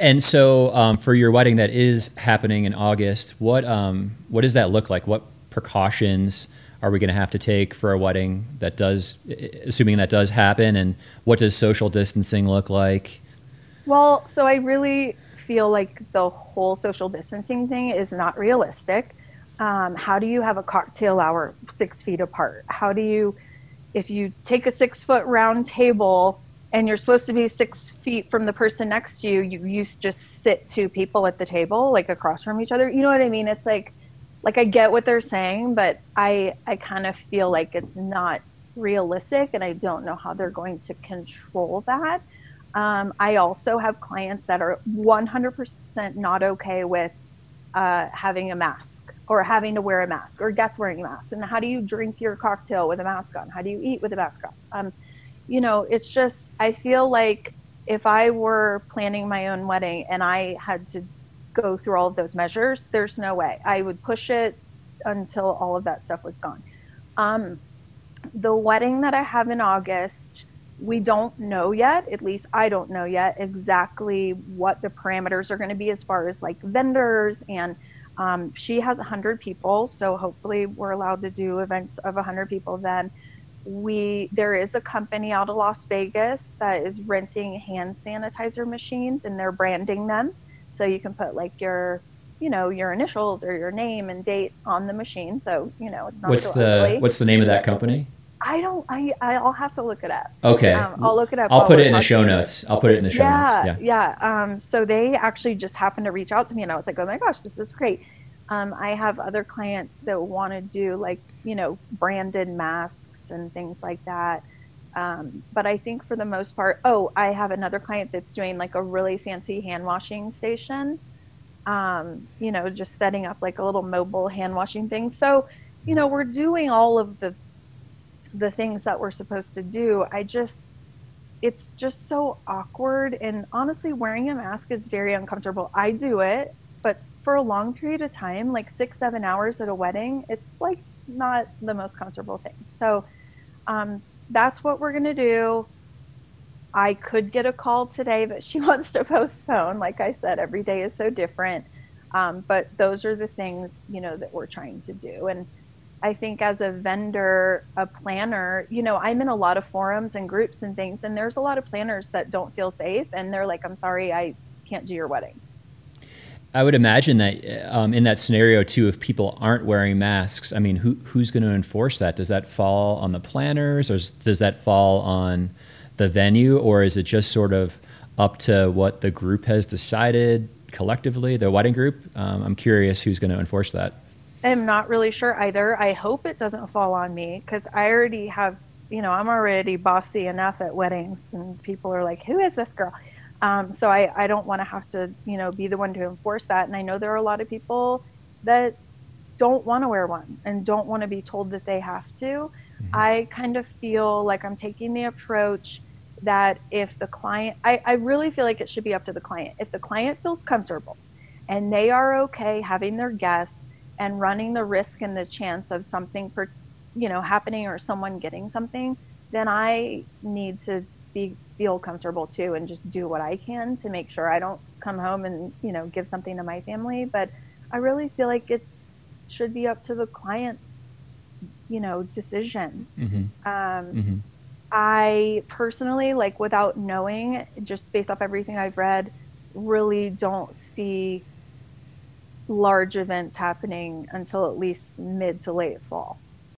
And so for your wedding that is happening in August, what does that look like? What precautions are we going to have to take for a wedding that does, assuming that does happen? And what does social distancing look like? Well, so I really feel like the whole social distancing thing is not realistic. How do you have a cocktail hour 6 feet apart? How do you, if you take a 6 foot round table and you're supposed to be 6 feet from the person next to you, you just sit two people at the table, like across from each other. You know what I mean? It's like I get what they're saying, but I kind of feel like it's not realistic, and I don't know how they're going to control that. I also have clients that are 100% not okay with having a mask or having to wear a mask or guests wearing masks. And how do you drink your cocktail with a mask on? How do you eat with a mask on? It's just, I feel like if I were planning my own wedding and I had to go through all of those measures, there's no way. I would push it until all of that stuff was gone. The wedding that I have in August, we don't know yet, at least I don't know yet exactly what the parameters are going to be as far as like vendors. And she has 100 people, so hopefully we're allowed to do events of 100 people. Then there is a company out of Las Vegas that is renting hand sanitizer machines, and they're branding them, so you can put like your initials or your name and date on the machine, so it's not so ugly. What's the name of that company? I'll have to look it up. Okay. I'll look it up. I'll put it in the show notes. I'll put it in the show notes. Yeah. So they actually just happened to reach out to me, and I was like, oh my gosh, this is great. I have other clients that want to do like, branded masks and things like that. But I think for the most part, I have another client that's doing like a really fancy hand washing station. Just setting up like a little mobile hand washing thing. So, we're doing all of the things that we're supposed to do. It's just so awkward. And honestly, wearing a mask is very uncomfortable. I do it, but for a long period of time, like 6-7 hours at a wedding, it's like not the most comfortable thing. So that's what we're going to do. I could get a call today that she wants to postpone. Like I said, every day is so different. But those are the things, that we're trying to do. And I think as a vendor, a planner, I'm in a lot of forums and groups and things, and there's a lot of planners that don't feel safe, and they're like, I'm sorry, I can't do your wedding. I would imagine that in that scenario too, if people aren't wearing masks, I mean, who's going to enforce that? Does that fall on the planners, or does that fall on the venue, or is it just sort of up to what the group has decided collectively, the wedding group? I'm curious who's going to enforce that. I'm not really sure either. I hope it doesn't fall on me, because I already have, I'm already bossy enough at weddings, and people are like, who is this girl? So I don't want to have to, be the one to enforce that. And I know there are a lot of people that don't want to wear one and don't want to be told that they have to. Mm-hmm. I kind of feel like I'm taking the approach that if the client, I really feel like it should be up to the client. If the client feels comfortable and they are okay having their guests and running the risk and the chance of something, happening or someone getting something, then I need to feel comfortable too, and just do what I can to make sure I don't come home and, give something to my family. But I really feel like it should be up to the client's, decision. Mm-hmm. I personally, like, without knowing, just based off everything I've read, really don't see large events happening until at least mid to late fall.